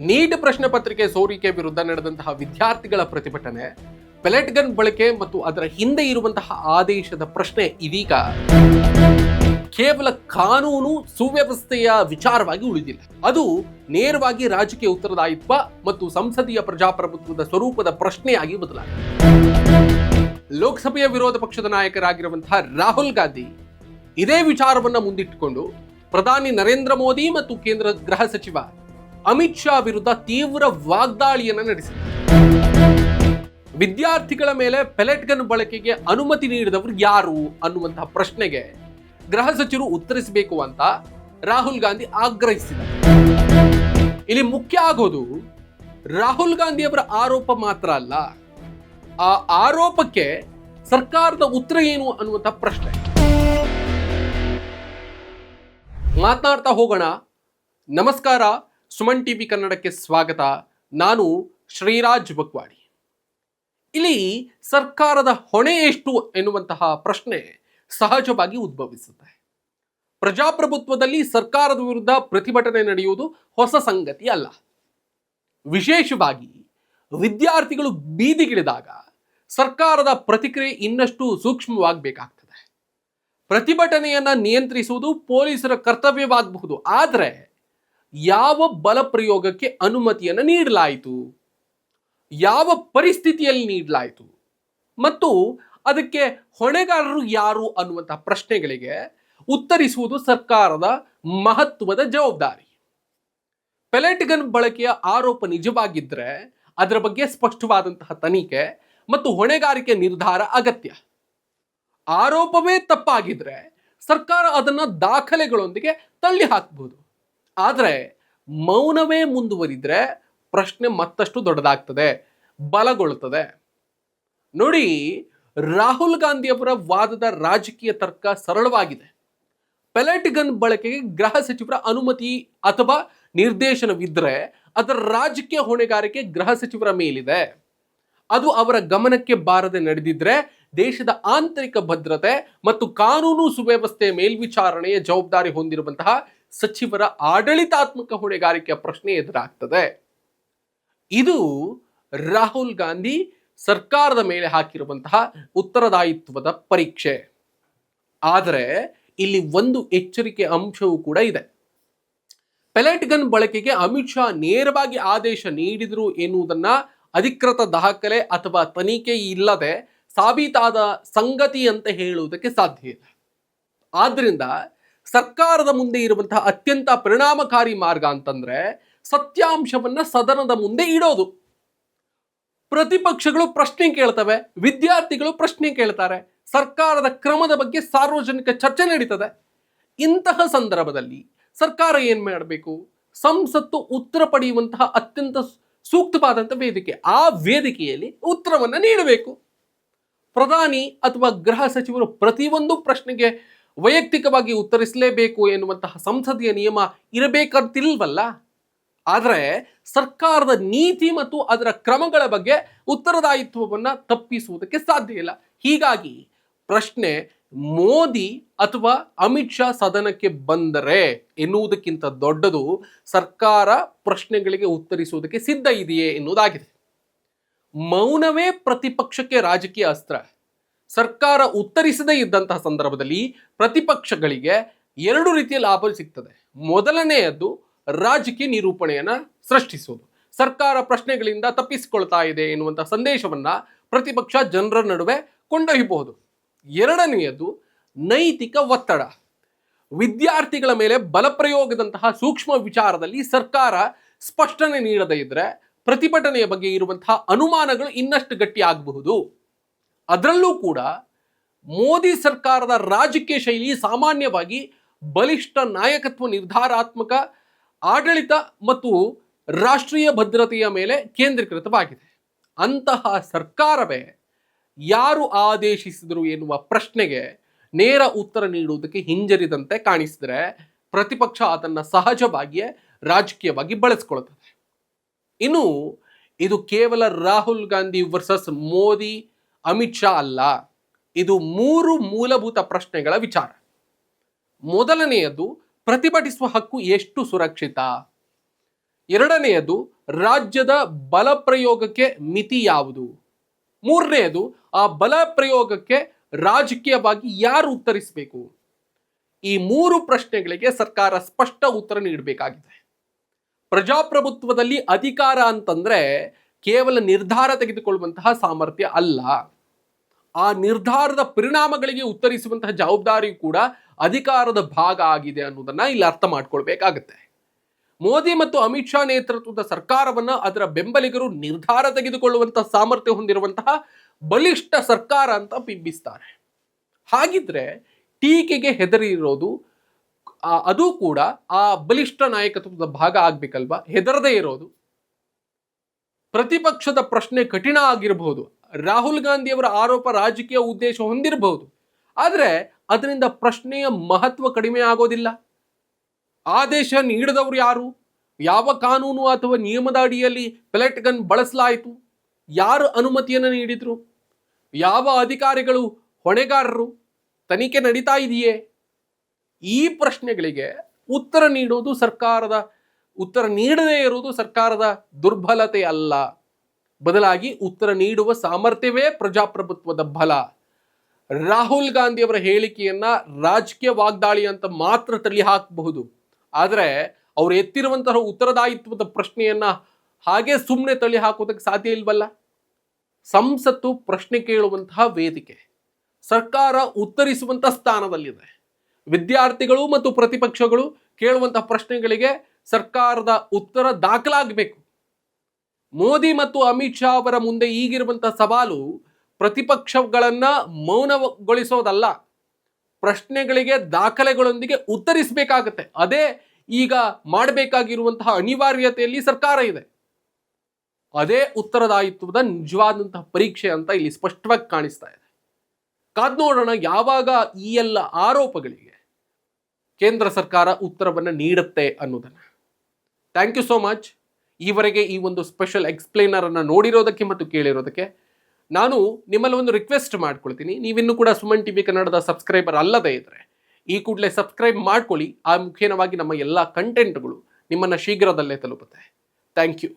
Neat ಪ್ರಶ್ನೆ ಪತ್ರಿಕೆ ಸೋರಿಕೆ ವಿರುದ್ಧ ನಡೆದಂತಹ ವಿದ್ಯಾರ್ಥಿಗಳ ಪ್ರತಿಭಟನೆ, ಪೆಲೆಟ್ ಗನ್ ಬಳಕೆ ಮತ್ತು ಅದರ ಹಿಂದೆ ಇರುವಂತಹ ಆದೇಶದ ಪ್ರಶ್ನೆ ಇದೀಗ ಕೇವಲ ಕಾನೂನು ಸುವ್ಯವಸ್ಥೆಯ ವಿಚಾರವಾಗಿ ಉಳಿದಿಲ್ಲ. ಅದು ನೇರವಾಗಿ ರಾಜಕೀಯ ಉತ್ತರದಾಯಿತ್ವ ಮತ್ತು ಸಂಸದೀಯ ಪ್ರಜಾಪ್ರಭುತ್ವದ ಸ್ವರೂಪದ ಪ್ರಶ್ನೆಯಾಗಿ ಬದಲಾಗಿದೆ. ಲೋಕಸಭೆಯ ವಿರೋಧ ಪಕ್ಷದ ನಾಯಕರಾಗಿರುವಂತಹ ರಾಹುಲ್ ಗಾಂಧಿ ಇದೇ ವಿಚಾರವನ್ನ ಮುಂದಿಟ್ಟುಕೊಂಡು ಪ್ರಧಾನಿ ನರೇಂದ್ರ ಮೋದಿ ಮತ್ತು ಕೇಂದ್ರ ಗೃಹ ಸಚಿವ ಅಮಿತ್ ಶಾ ವಿರುದ್ಧ ತೀವ್ರ ವಾಗ್ದಾಳಿಯನ್ನು ನಡೆಸಿದರು. ವಿದ್ಯಾರ್ಥಿಗಳ ಮೇಲೆ ಪೆಲೆಟ್ ಗನ್ ಬಳಕೆಗೆ ಅನುಮತಿ ನೀಡಿದವರು ಯಾರು ಅನ್ನುವಂತಹ ಪ್ರಶ್ನೆಗೆ ಗೃಹ ಸಚಿವರು ಉತ್ತರಿಸಬೇಕು ಅಂತ ರಾಹುಲ್ ಗಾಂಧಿ ಆಗ್ರಹಿಸಿದರು. ಇಲ್ಲಿ ಮುಖ್ಯ ಆಗೋದು ರಾಹುಲ್ ಗಾಂಧಿ ಅವರ ಆರೋಪ ಮಾತ್ರ ಅಲ್ಲ, ಆ ಆರೋಪಕ್ಕೆ ಸರ್ಕಾರದ ಉತ್ತರ ಏನು ಅನ್ನುವಂಥ ಪ್ರಶ್ನೆ. ಮಾತನಾಡ್ತಾ ಹೋಗೋಣ. ನಮಸ್ಕಾರ, ಸುಮನ್ ಟಿವಿ ಕನ್ನಡಕ್ಕೆ ಸ್ವಾಗತ. ನಾನು ಶ್ರೀರಾಜ್ ಬಕ್ವಾಡಿ. ಇಲ್ಲಿ ಸರ್ಕಾರದ ಹೊಣೆ ಎಷ್ಟು ಎನ್ನುವಂತಹ ಪ್ರಶ್ನೆ ಸಹಜವಾಗಿ ಉದ್ಭವಿಸುತ್ತೆ. ಪ್ರಜಾಪ್ರಭುತ್ವದಲ್ಲಿ ಸರ್ಕಾರದ ವಿರುದ್ಧ ಪ್ರತಿಭಟನೆ ನಡೆಯುವುದು ಹೊಸ ಸಂಗತಿ ಅಲ್ಲ. ವಿಶೇಷವಾಗಿ ವಿದ್ಯಾರ್ಥಿಗಳು ಬೀದಿಗಿಳಿದಾಗ ಸರ್ಕಾರದ ಪ್ರತಿಕ್ರಿಯೆ ಇನ್ನಷ್ಟು ಸೂಕ್ಷ್ಮವಾಗಬೇಕಾಗ್ತದೆ. ಪ್ರತಿಭಟನೆಯನ್ನ ನಿಯಂತ್ರಿಸುವುದು ಪೊಲೀಸರ ಕರ್ತವ್ಯವಾಗಬಹುದು, ಆದರೆ ಯಾವ ಬಲ ಪ್ರಯೋಗಕ್ಕೆ ಅನುಮತಿಯನ್ನು ನೀಡಲಾಯಿತು, ಯಾವ ಪರಿಸ್ಥಿತಿಯಲ್ಲಿ ನೀಡಲಾಯಿತು ಮತ್ತು ಅದಕ್ಕೆ ಹೊಣೆಗಾರರು ಯಾರು ಅನ್ನುವಂತಹ ಪ್ರಶ್ನೆಗಳಿಗೆ ಉತ್ತರಿಸುವುದು ಸರ್ಕಾರದ ಮಹತ್ವದ ಜವಾಬ್ದಾರಿ. ಪೆಲೆಟ್ ಗನ್ ಬಳಕೆಯ ಆರೋಪ ನಿಜವಾಗಿದ್ದರೆ ಅದರ ಬಗ್ಗೆ ಸ್ಪಷ್ಟವಾದಂತಹ ತನಿಖೆ ಮತ್ತು ಹೊಣೆಗಾರಿಕೆ ನಿರ್ಧಾರ ಅಗತ್ಯ. ಆರೋಪವೇ ತಪ್ಪಾಗಿದ್ರೆ ಸರ್ಕಾರ ಅದನ್ನು ದಾಖಲೆಗಳೊಂದಿಗೆ ತಳ್ಳಿ ಹಾಕಬಹುದು. ಆದರೆ ಮೌನವೇ ಮುಂದುವರಿದ್ರೆ ಪ್ರಶ್ನೆ ಮತ್ತಷ್ಟು ದೊಡ್ಡದಾಗ್ತದೆ, ಬಲಗೊಳ್ಳುತ್ತದೆ. ನೋಡಿ, ರಾಹುಲ್ ಗಾಂಧಿ ಅವರ ವಾದದ ರಾಜಕೀಯ ತರ್ಕ ಸರಳವಾಗಿದೆ. ಪೆಲೆಟ್ ಗನ್ ಬಳಕೆಗೆ ಗೃಹ ಸಚಿವರ ಅನುಮತಿ ಅಥವಾ ನಿರ್ದೇಶನವಿದ್ದರೆ ಅದರ ರಾಜಕೀಯ ಹೊಣೆಗಾರಿಕೆ ಗೃಹ ಸಚಿವರ ಮೇಲಿದೆ. ಅದು ಅವರ ಗಮನಕ್ಕೆ ಬಾರದೆ ನಡೆದಿದ್ರೆ ದೇಶದ ಆಂತರಿಕ ಭದ್ರತೆ ಮತ್ತು ಕಾನೂನು ಸುವ್ಯವಸ್ಥೆಯ ಮೇಲ್ವಿಚಾರಣೆಯ ಜವಾಬ್ದಾರಿ ಹೊಂದಿರುವಂತಹ ಸಚಿವರ ಆಡಳಿತಾತ್ಮಕ ಹೊಣೆಗಾರಿಕೆಯ ಪ್ರಶ್ನೆ ಎದುರಾಗ್ತದೆ. ಇದು ರಾಹುಲ್ ಗಾಂಧಿ ಸರ್ಕಾರದ ಮೇಲೆ ಹಾಕಿರುವಂತಹ ಉತ್ತರದಾಯಿತ್ವದ ಪರೀಕ್ಷೆ. ಆದರೆ ಇಲ್ಲಿ ಒಂದು ಎಚ್ಚರಿಕೆ ಅಂಶವೂ ಕೂಡ ಇದೆ. ಪೆಲೆಟ್ ಗನ್ ಬಳಕೆಗೆ ಅಮಿತ್ ಶಾ ನೇರವಾಗಿ ಆದೇಶ ನೀಡಿದರು ಎನ್ನುವುದನ್ನ ಅಧಿಕೃತ ದಾಖಲೆ ಅಥವಾ ತನಿಖೆ ಇಲ್ಲದೆ ಸಾಬೀತಾದ ಸಂಗತಿ ಅಂತ ಹೇಳುವುದಕ್ಕೆ ಸಾಧ್ಯ ಇಲ್ಲ. ಆದ್ರಿಂದ ಸರ್ಕಾರದ ಮುಂದೆ ಇರುವಂತಹ ಅತ್ಯಂತ ಪರಿಣಾಮಕಾರಿ ಮಾರ್ಗ ಅಂತಂದ್ರೆ ಸತ್ಯಾಂಶವನ್ನ ಸದನದ ಮುಂದೆ ಇಡೋದು. ಪ್ರತಿಪಕ್ಷಗಳು ಪ್ರಶ್ನೆ ಕೇಳ್ತವೆ, ವಿದ್ಯಾರ್ಥಿಗಳು ಪ್ರಶ್ನೆ ಕೇಳ್ತಾರೆ, ಸರ್ಕಾರದ ಕ್ರಮದ ಬಗ್ಗೆ ಸಾರ್ವಜನಿಕ ಚರ್ಚೆ ನಡೀತದೆ. ಇಂತಹ ಸಂದರ್ಭದಲ್ಲಿ ಸರ್ಕಾರ ಏನ್ ಮಾಡಬೇಕು? ಸಂಸತ್ತು ಉತ್ತರ ಪಡೆಯುವಂತಹ ಅತ್ಯಂತ ಸೂಕ್ತವಾದಂತಹ ವೇದಿಕೆ. ಆ ವೇದಿಕೆಯಲ್ಲಿ ಉತ್ತರವನ್ನ ನೀಡಬೇಕು. ಪ್ರಧಾನಿ ಅಥವಾ ಗೃಹ ಸಚಿವರು ಪ್ರತಿಯೊಂದು ಪ್ರಶ್ನೆಗೆ ವೈಯಕ್ತಿಕವಾಗಿ ಉತ್ತರಿಸಲೇಬೇಕು ಎನ್ನುವಂತಹ ಸಂಸದೀಯ ನಿಯಮ ಇರಬೇಕಂತಿಲ್ವಲ್ಲ. ಆದರೆ ಸರ್ಕಾರದ ನೀತಿ ಮತ್ತು ಅದರ ಕ್ರಮಗಳ ಬಗ್ಗೆ ಉತ್ತರದಾಯಿತ್ವವನ್ನು ತಪ್ಪಿಸುವುದಕ್ಕೆ ಸಾಧ್ಯ ಇಲ್ಲ. ಹೀಗಾಗಿ ಪ್ರಶ್ನೆ ಮೋದಿ ಅಥವಾ ಅಮಿತ್ ಶಾ ಸದನಕ್ಕೆ ಬಂದರೆ ಎನ್ನುವುದಕ್ಕಿಂತ ದೊಡ್ಡದು ಸರ್ಕಾರ ಪ್ರಶ್ನೆಗಳಿಗೆ ಉತ್ತರಿಸುವುದಕ್ಕೆ ಸಿದ್ಧ ಇದೆಯೇ ಎನ್ನುವುದಾಗಿದೆ. ಮೌನವೇ ಪ್ರತಿಪಕ್ಷಕ್ಕೆ ರಾಜಕೀಯ ಅಸ್ತ್ರ. ಸರ್ಕಾರ ಉತ್ತರಿಸದೇ ಇದ್ದಂತಹ ಸಂದರ್ಭದಲ್ಲಿ ಪ್ರತಿಪಕ್ಷಗಳಿಗೆ ಎರಡು ರೀತಿಯ ಲಾಭ ಸಿಗ್ತದೆ. ಮೊದಲನೆಯದ್ದು ರಾಜಕೀಯ ನಿರೂಪಣೆಯನ್ನ ಸೃಷ್ಟಿಸುವುದು. ಸರ್ಕಾರ ಪ್ರಶ್ನೆಗಳಿಂದ ತಪ್ಪಿಸಿಕೊಳ್ತಾ ಇದೆ ಎನ್ನುವಂತಹ ಸಂದೇಶವನ್ನ ಪ್ರತಿಪಕ್ಷ ಜನರ ನಡುವೆ ಕೊಂಡೊಯ್ಯಬಹುದು. ಎರಡನೆಯದ್ದು ನೈತಿಕ ಒತ್ತಡ. ವಿದ್ಯಾರ್ಥಿಗಳ ಮೇಲೆ ಬಲಪ್ರಯೋಗದಂತಹ ಸೂಕ್ಷ್ಮ ವಿಚಾರದಲ್ಲಿ ಸರ್ಕಾರ ಸ್ಪಷ್ಟನೆ ನೀಡದೇ ಇದ್ರೆ ಪ್ರತಿಭಟನೆಯ ಬಗ್ಗೆ ಇರುವಂತಹ ಅನುಮಾನಗಳು ಇನ್ನಷ್ಟು ಗಟ್ಟಿಯಾಗಬಹುದು. ಅದರಲ್ಲೂ ಕೂಡ ಮೋದಿ ಸರ್ಕಾರದ ರಾಜಕೀಯ ಶೈಲಿ ಸಾಮಾನ್ಯವಾಗಿ ಬಲಿಷ್ಠ ನಾಯಕತ್ವ, ನಿರ್ಧಾರಾತ್ಮಕ ಆಡಳಿತ ಮತ್ತು ರಾಷ್ಟ್ರೀಯ ಭದ್ರತೆಯ ಮೇಲೆ ಕೇಂದ್ರೀಕೃತವಾಗಿದೆ. ಅಂತಹ ಸರ್ಕಾರವೇ ಯಾರು ಆದೇಶಿಸಿದರು ಎನ್ನುವ ಪ್ರಶ್ನೆಗೆ ನೇರ ಉತ್ತರ ನೀಡುವುದಕ್ಕೆ ಹಿಂಜರಿದಂತೆ ಕಾಣಿಸಿದರೆ ಪ್ರತಿಪಕ್ಷ ಅದನ್ನು ಸಹಜವಾಗಿಯೇ ರಾಜಕೀಯವಾಗಿ ಬಳಸಿಕೊಳ್ಳುತ್ತದೆ. ಇನ್ನು ಇದು ಕೇವಲ ರಾಹುಲ್ ಗಾಂಧಿ ವರ್ಸಸ್ ಮೋದಿ, ಅಮಿತ್ ಶಾ ಅಲ್ಲ. ಇದು ಮೂರು ಮೂಲಭೂತ ಪ್ರಶ್ನೆಗಳ ವಿಚಾರ. ಮೊದಲನೆಯದು, ಪ್ರತಿಭಟಿಸುವ ಹಕ್ಕು ಎಷ್ಟು ಸುರಕ್ಷಿತ? ಎರಡನೆಯದು, ರಾಜ್ಯದ ಬಲ ಪ್ರಯೋಗಕ್ಕೆ ಮಿತಿ ಯಾವುದು? ಮೂರನೆಯದು, ಆ ಬಲ ಪ್ರಯೋಗಕ್ಕೆ ರಾಜಕೀಯವಾಗಿ ಯಾರು ಉತ್ತರಿಸಬೇಕು? ಈ ಮೂರು ಪ್ರಶ್ನೆಗಳಿಗೆ ಸರ್ಕಾರ ಸ್ಪಷ್ಟ ಉತ್ತರ ನೀಡಬೇಕಾಗಿದೆ. ಪ್ರಜಾಪ್ರಭುತ್ವದಲ್ಲಿ ಅಧಿಕಾರ ಅಂತಂದ್ರೆ ಕೇವಲ ನಿರ್ಧಾರ ತೆಗೆದುಕೊಳ್ಳುವಂತಹ ಸಾಮರ್ಥ್ಯ ಅಲ್ಲ. ಆ ನಿರ್ಧಾರದ ಪರಿಣಾಮಗಳಿಗೆ ಉತ್ತರಿಸುವಂತಹ ಜವಾಬ್ದಾರಿಯು ಕೂಡ ಅಧಿಕಾರದ ಭಾಗ ಆಗಿದೆ ಅನ್ನೋದನ್ನ ಇಲ್ಲಿ ಅರ್ಥ ಮಾಡ್ಕೊಳ್ಬೇಕಾಗತ್ತೆ. ಮೋದಿ ಮತ್ತು ಅಮಿತ್ ಶಾ ನೇತೃತ್ವದ ಸರ್ಕಾರವನ್ನ ಅದರ ಬೆಂಬಲಿಗರು ನಿರ್ಧಾರ ತೆಗೆದುಕೊಳ್ಳುವಂತಹ ಸಾಮರ್ಥ್ಯ ಹೊಂದಿರುವಂತಹ ಬಲಿಷ್ಠ ಸರ್ಕಾರ ಅಂತ ಬಿಂಬಿಸ್ತಾರೆ. ಹಾಗಿದ್ರೆ ಟೀಕೆಗೆ ಹೆದರಿ ಇರೋದು ಅದು ಕೂಡ ಆ ಬಲಿಷ್ಠ ನಾಯಕತ್ವದ ಭಾಗ ಆಗ್ಬೇಕಲ್ವಾ? ಹೆದರದೇ ಇರೋದು. ಪ್ರತಿಪಕ್ಷದ ಪ್ರಶ್ನೆ ಕಠಿಣ ಆಗಿರಬಹುದು, ರಾಹುಲ್ ಗಾಂಧಿ ಅವರ ಆರೋಪ ರಾಜಕೀಯ ಉದ್ದೇಶ ಹೊಂದಿರಬಹುದು, ಆದರೆ ಅದರಿಂದ ಪ್ರಶ್ನೆಯ ಮಹತ್ವ ಕಡಿಮೆ ಆಗೋದಿಲ್ಲ. ಆದೇಶ ನೀಡಿದವರು ಯಾರು? ಯಾವ ಕಾನೂನು ಅಥವಾ ನಿಯಮದ ಅಡಿಯಲ್ಲಿ ಪೆಲೆಟ್ ಗನ್ ಬಳಸಲಾಯಿತು? ಯಾರು ಅನುಮತಿಯನ್ನು ನೀಡಿದ್ರು? ಯಾವ ಅಧಿಕಾರಿಗಳು ಹೊಣೆಗಾರರು? ತನಿಖೆ ನಡೀತಾ ಇದೆಯೇ? ಈ ಪ್ರಶ್ನೆಗಳಿಗೆ ಉತ್ತರ ನೀಡದೇ ಇರುವುದು ಸರ್ಕಾರದ ದುರ್ಬಲತೆ ಅಲ್ಲ, ಬದಲಾಗಿ ಉತ್ತರ ನೀಡುವ ಸಾಮರ್ಥ್ಯವೇ ಪ್ರಜಾಪ್ರಭುತ್ವದ ಬಲ. ರಾಹುಲ್ ಗಾಂಧಿ ಅವರ ಹೇಳಿಕೆಯನ್ನ ರಾಜಕೀಯ ವಾಗ್ದಾಳಿ ಅಂತ ಮಾತ್ರ ತಳ್ಳಿ ಹಾಕಬಹುದು, ಆದರೆ ಅವರು ಎತ್ತಿರುವಂತಹ ಉತ್ತರದಾಯಿತ್ವದ ಪ್ರಶ್ನೆಯನ್ನ ಹಾಗೆ ಸುಮ್ಮನೆ ತಳ್ಳಿ ಹಾಕೋದಕ್ಕೆ ಸಾಧ್ಯ ಇಲ್ವಲ್ಲ. ಸಂಸತ್ತು ಪ್ರಶ್ನೆ ಕೇಳುವಂತಹ ವೇದಿಕೆ, ಸರ್ಕಾರ ಉತ್ತರಿಸುವಂತಹ ಸ್ಥಾನದಲ್ಲಿದೆ. ವಿದ್ಯಾರ್ಥಿಗಳು ಮತ್ತು ಪ್ರತಿಪಕ್ಷಗಳು ಕೇಳುವಂತಹ ಪ್ರಶ್ನೆಗಳಿಗೆ ಸರ್ಕಾರದ ಉತ್ತರ ದಾಖಲಾಗಬೇಕು. ಮೋದಿ ಮತ್ತು ಅಮಿತ್ ಶಾ ಅವರ ಮುಂದೆ ಈಗಿರುವಂತಹ ಸವಾಲು ಪ್ರತಿಪಕ್ಷಗಳನ್ನ ಮೌನಗೊಳಿಸೋದಲ್ಲ, ಪ್ರಶ್ನೆಗಳಿಗೆ ದಾಖಲೆಗಳೊಂದಿಗೆ ಉತ್ತರಿಸಬೇಕಾಗತ್ತೆ. ಅದೇ ಈಗ ಮಾಡಬೇಕಾಗಿರುವಂತಹ ಅನಿವಾರ್ಯತೆಯಲ್ಲಿ ಸರ್ಕಾರ ಇದೆ. ಅದೇ ಉತ್ತರದಾಯಿತ್ವದ ನಿಜವಾದಂತಹ ಪರೀಕ್ಷೆ ಅಂತ ಇಲ್ಲಿ ಸ್ಪಷ್ಟವಾಗಿ ಕಾಣಿಸ್ತಾ ಇದೆ. ಕಾದ್ ನೋಡೋಣ ಯಾವಾಗ ಈ ಎಲ್ಲ ಆರೋಪಗಳಿಗೆ ಕೇಂದ್ರ ಸರ್ಕಾರ ಉತ್ತರವನ್ನು ನೀಡುತ್ತೆ ಅನ್ನೋದನ್ನ. Thank you so much. ಈವರೆಗೆ ಈ ಒಂದು ಸ್ಪೆಷಲ್ ಎಕ್ಸ್ಪ್ಲೇನರ್ ಅನ್ನು ನೋಡಿರೋದಕ್ಕೆ ಮತ್ತು ಕೇಳಿರೋದಕ್ಕೆ ನಾನು ನಿಮ್ಮಲ್ಲಿ ಒಂದು ರಿಕ್ವೆಸ್ಟ್ ಮಾಡ್ಕೊಳ್ತೀನಿ. ನೀವಿನ್ನೂ ಕೂಡ ಸುಮನ್ ಟಿವಿ ಕನ್ನಡದ ಸಬ್ಸ್ಕ್ರೈಬರ್ ಅಲ್ಲದೇ ಇದ್ರೆ ಈ ಕೂಡಲೇ ಸಬ್ಸ್ಕ್ರೈಬ್ ಮಾಡ್ಕೊಳ್ಳಿ. ಆ ಮುಖೇನವಾಗಿ ನಮ್ಮ ಎಲ್ಲ ಕಂಟೆಂಟ್ಗಳು ನಿಮ್ಮನ್ನು ಶೀಘ್ರದಲ್ಲೇ ತಲುಪುತ್ತೆ. Thank you.